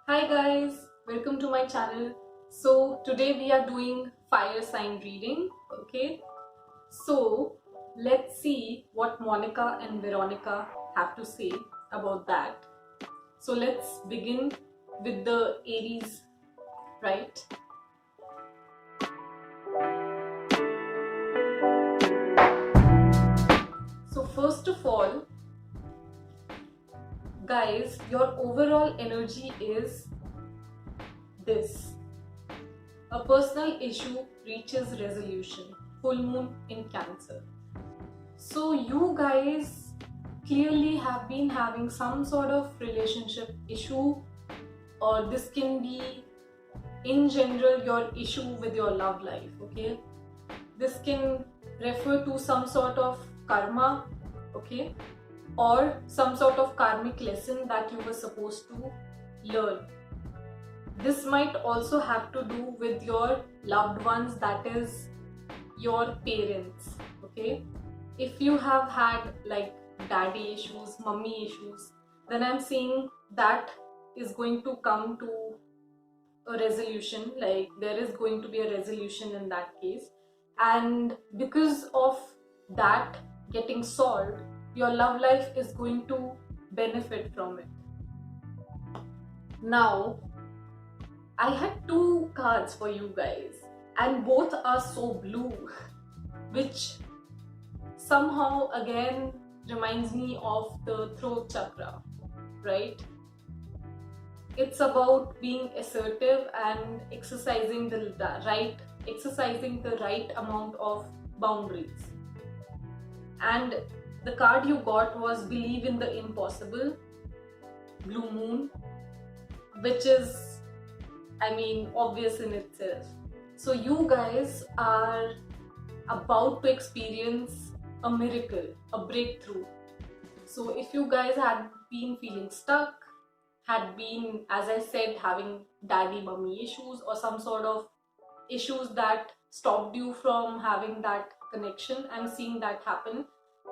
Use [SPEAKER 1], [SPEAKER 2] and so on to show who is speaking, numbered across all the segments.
[SPEAKER 1] Hi guys, welcome to my channel. So today we are doing fire sign reading. Okay, so let's see what Monica and Veronica have to say about that. So let's begin with the Aries, right? So first of all, guys, your overall energy is this: a personal issue reaches resolution. Full moon in Cancer. So you guys clearly have been having some sort of relationship issue, or this can be in general your issue with your love life. Okay, this can refer to some sort of karma, okay, or some sort of karmic lesson that you were supposed to learn. This might also have to do with your loved ones, that is your parents. Okay, if you have had like daddy issues, mummy issues, then I'm seeing that is going to come to a resolution. Like there is going to be a resolution in that case, and because of that getting solved, your love life is going to benefit from it. Now I had two cards for you guys, and both are so blue, which somehow again reminds me of the throat chakra, right? It's about being assertive and exercising the right amount of boundaries. And the card you got was believe in the impossible, blue moon, which is, I mean, obvious in itself. So you guys are about to experience a miracle, a breakthrough. So if you guys had been feeling stuck, had been, as I said, having daddy mummy issues or some sort of issues that stopped you from having that connection, I'm seeing that happen.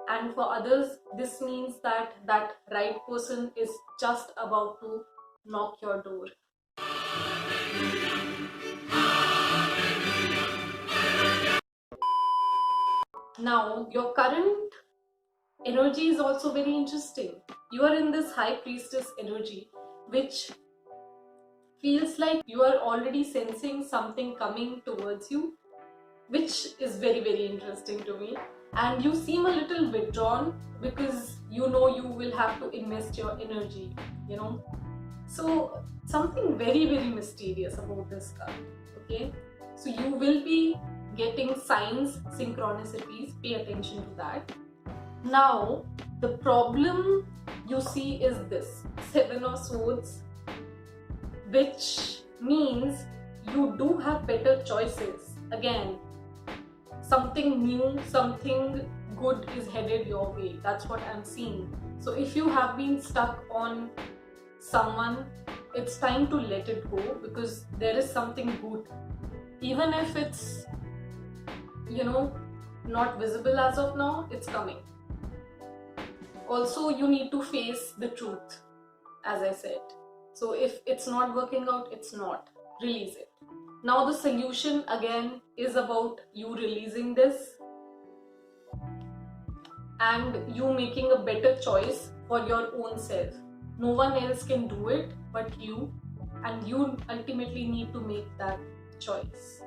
[SPEAKER 1] And for others, this means that that right person is just about to knock your door. Now, your current energy is also very interesting. You are in this high priestess energy, which feels like you are already sensing something coming towards you, which is very interesting to me. And you seem a little withdrawn because you know you will have to invest your energy, you know. So something very mysterious about this card. Okay, so you will be getting signs, synchronicities, pay attention to that. Now the problem you see is this Seven of Swords, which means you do have better choices. Again, something new, something good is headed your way. That's what I'm seeing. So if you have been stuck on someone, it's time to let it go, because there is something good. Even if it's, you know, not visible as of now, it's coming. Also, you need to face the truth, as I said. So if it's not working out, it's not. Release it. Now the solution again is about you releasing this and you making a better choice for your own self. No one else can do it but you, and you ultimately need to make that choice.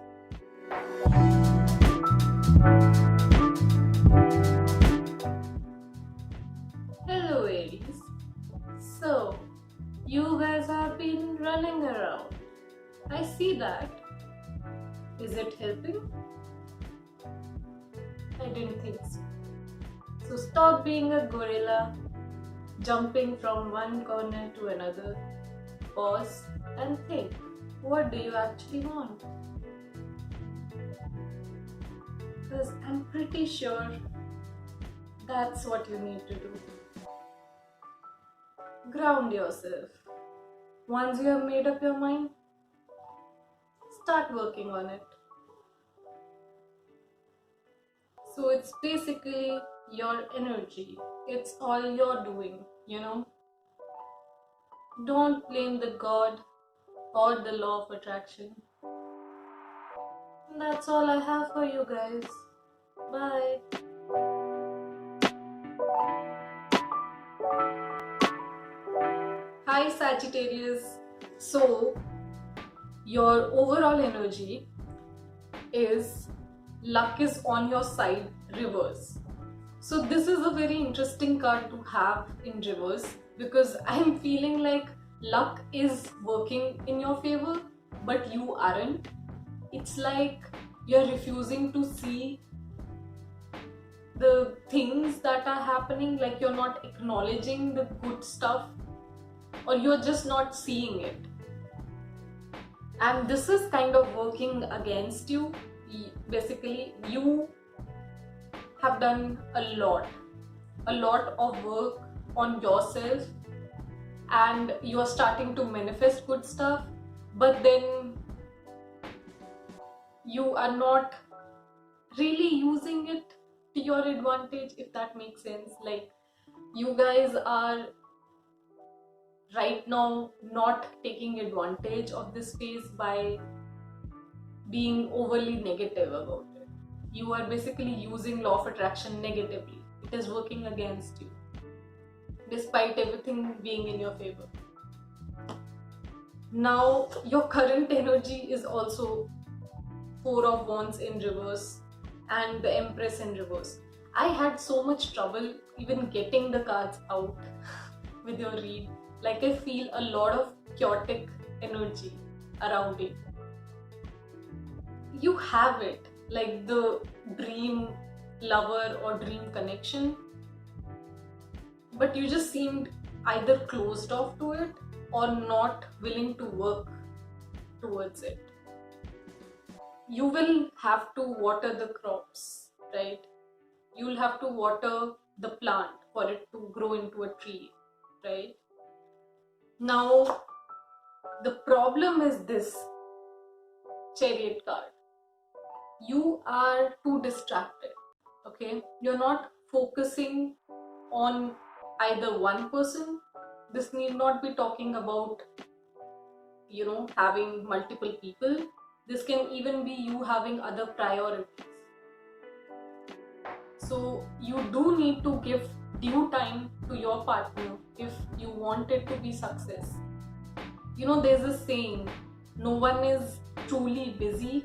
[SPEAKER 1] Hello Aries. So, you guys have been running around. I see that. Is it helping? I didn't think so. So stop being a gorilla, jumping from one corner to another. Pause and think, what do you actually want? Because I'm pretty sure that's what you need to do. Ground yourself. Once you have made up your mind, start working on it. So it's basically your energy. It's all you're doing, you know. Don't blame the god or the law of attraction. And that's all I have for you guys. Bye. Hi Sagittarius. So your overall energy is luck is on your side reverse. So this is a very interesting card to have in reverse because I'm feeling like luck is working in your favor but you aren't. It's like you're refusing to see the things that are happening, like you're not acknowledging the good stuff or you're just not seeing it. And this is kind of working against you. Basically, you have done a lot of work on yourself and you are starting to manifest good stuff, but then you are not really using it to your advantage, if that makes sense. Like, you guys are right now not taking advantage of this phase by being overly negative about it. You are basically using law of attraction negatively. It is working against you despite everything being in your favor. Now your current energy is also Four of Wands in reverse and the Empress in reverse. I had so much trouble even getting the cards out with your read. Like, I feel a lot of chaotic energy around it. You have it, like the dream lover or dream connection, but you just seemed either closed off to it or not willing to work towards it. You will have to water the crops, right? You'll have to water the plant for it to grow into a tree, right? Now, the problem is this Chariot card. You are too distracted, okay? You're not focusing on either one person. This need not be talking about, having multiple people. This can even be you having other priorities. So you do need to give due time to your partner if you want it to be success. There's a saying, no one is truly busy.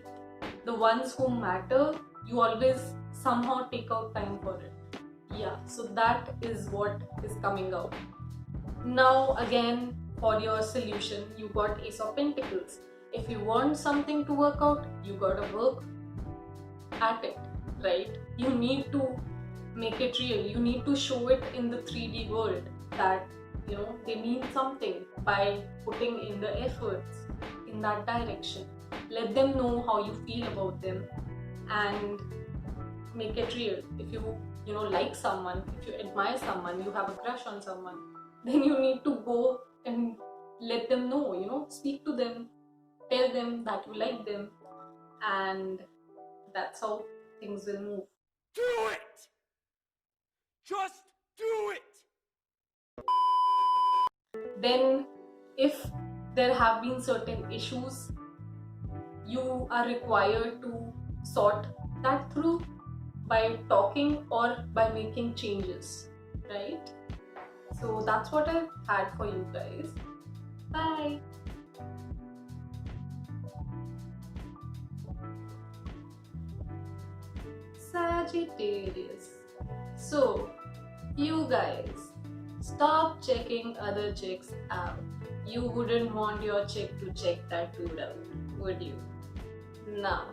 [SPEAKER 1] The ones who matter, you always somehow take out time for it. Yeah, so that is what is coming out. Now again, for your solution, you got Ace of Pentacles. If you want something to work out, you gotta work at it, right? You need to make it real. You need to show it in the 3D world that they mean something by putting in the efforts in that direction. Let them know how you feel about them and make it real. If you like someone, if you admire someone, you have a crush on someone, then you need to go and let them know, speak to them, tell them that you like them, and that's how things will move.
[SPEAKER 2] Do it! Just do it!
[SPEAKER 1] Then, if there have been certain issues, you are required to sort that through by talking or by making changes, right? So that's what I had for you guys. Bye. Sagittarius. So, you guys, stop checking other chicks out. You wouldn't want your chick to check that dude out, would you? Now,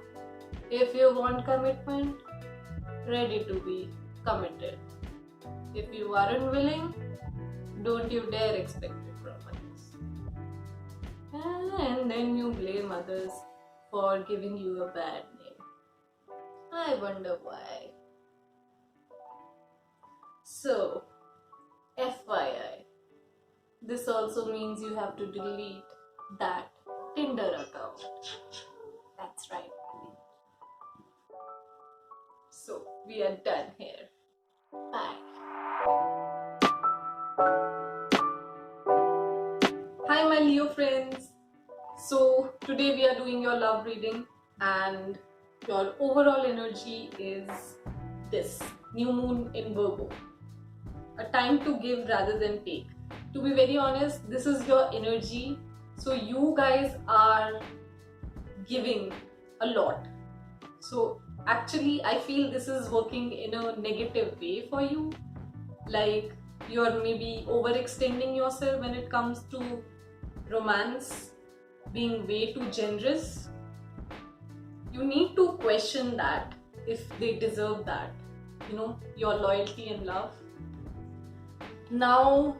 [SPEAKER 1] if you want commitment, ready to be committed. If you aren't willing, don't you dare expect it from others. And then you blame others for giving you a bad name. I wonder why. So, FYI, this also means you have to delete that Tinder account. That's right. So, we are done here. Bye. Hi, my Leo friends. So today we are doing your love reading, and your overall energy is this new moon in Virgo, a time to give rather than take. To be very honest, this is your energy, so you guys are giving a lot. So actually I feel this is working in a negative way for you, like you're maybe overextending yourself when it comes to romance, being way too generous. You need to question that, if they deserve that, your loyalty and love. Now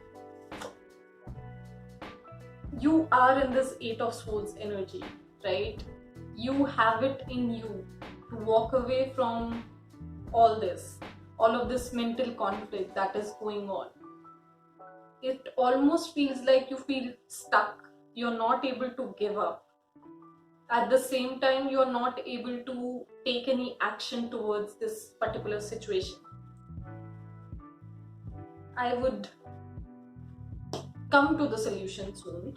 [SPEAKER 1] you are in this Eight of Swords energy, right? You have it in you to walk away from all of this mental conflict that is going on. It almost feels like you feel stuck. You're not able to give up. At the same time, you're not able to take any action towards this particular situation. I would come to the solution soon.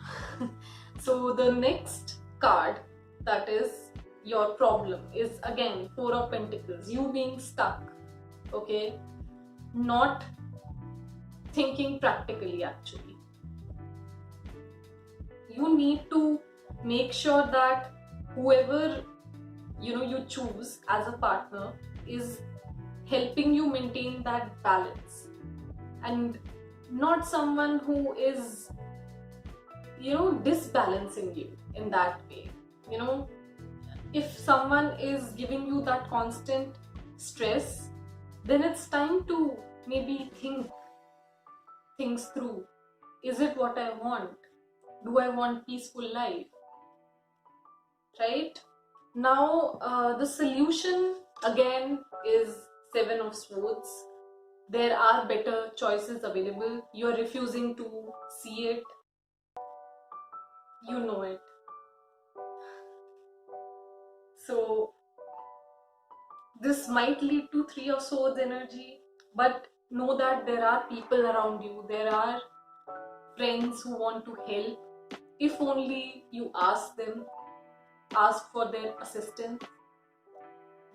[SPEAKER 1] So the next card, that is your problem, is again Four of Pentacles. You being stuck, okay? Not thinking practically, actually. You need to make sure that whoever you choose as a partner is helping you maintain that balance, and not someone who is disbalancing you in that way. If someone is giving you that constant stress, then it's time to maybe think things through. Is it what I want? Do I want peaceful life? Right? Now the solution again is Seven of Swords. There are better choices available. You're refusing to see it. You know it. So this might lead to Three of Swords energy, but know that there are people around you. There are friends who want to help. If only you ask them, ask for their assistance.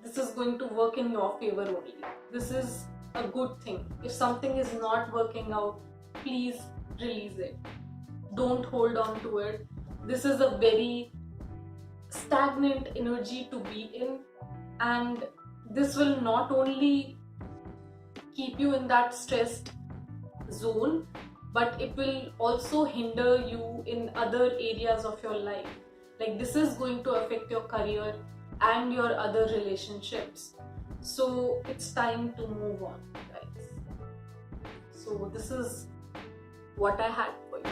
[SPEAKER 1] This is going to work in your favor only. This is a good thing. If something is not working out, please release it. Don't hold on to it. This is a very stagnant energy to be in, and this will not only keep you in that stressed zone, but it will also hinder you in other areas of your life. Like, this is going to affect your career and your other relationships. So it's time to move on, guys. So this is what I had for you.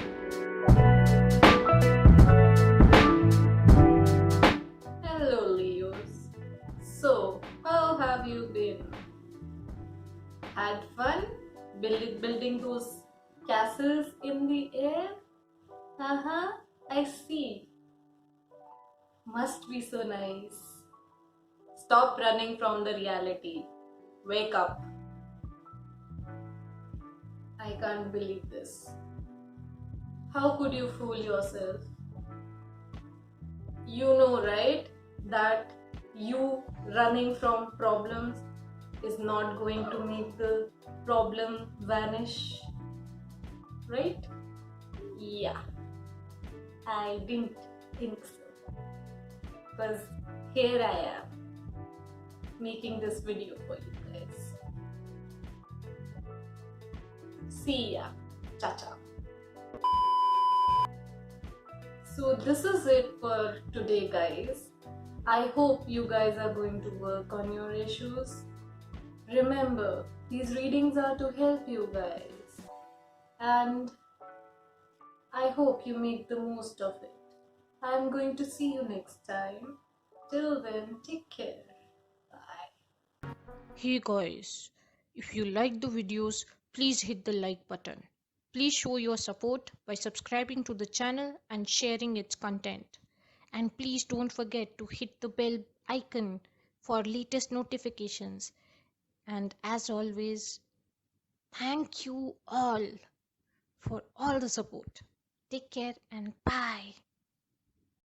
[SPEAKER 1] Hello Leos. So how have you been? Had fun building those castles in the air? I see. Must be so nice. Stop running from the reality. Wake up. I can't believe this. How could you fool yourself? You know, right, that you running from problems is not going to make the problem vanish, right? Yeah, I didn't think so, because here I am making this video for you guys. See ya. Cha-cha. So this is it for today, guys. I hope you guys are going to work on your issues. Remember, these readings are to help you guys, and I hope you make the most of it. I'm going to see you next time. Till then, take care. Bye.
[SPEAKER 3] Hey guys, if you like the videos, please hit the like button. Please show your support by subscribing to the channel and sharing its content. And please don't forget to hit the bell icon for latest notifications. And as always, thank you all for all the support. Take care and bye.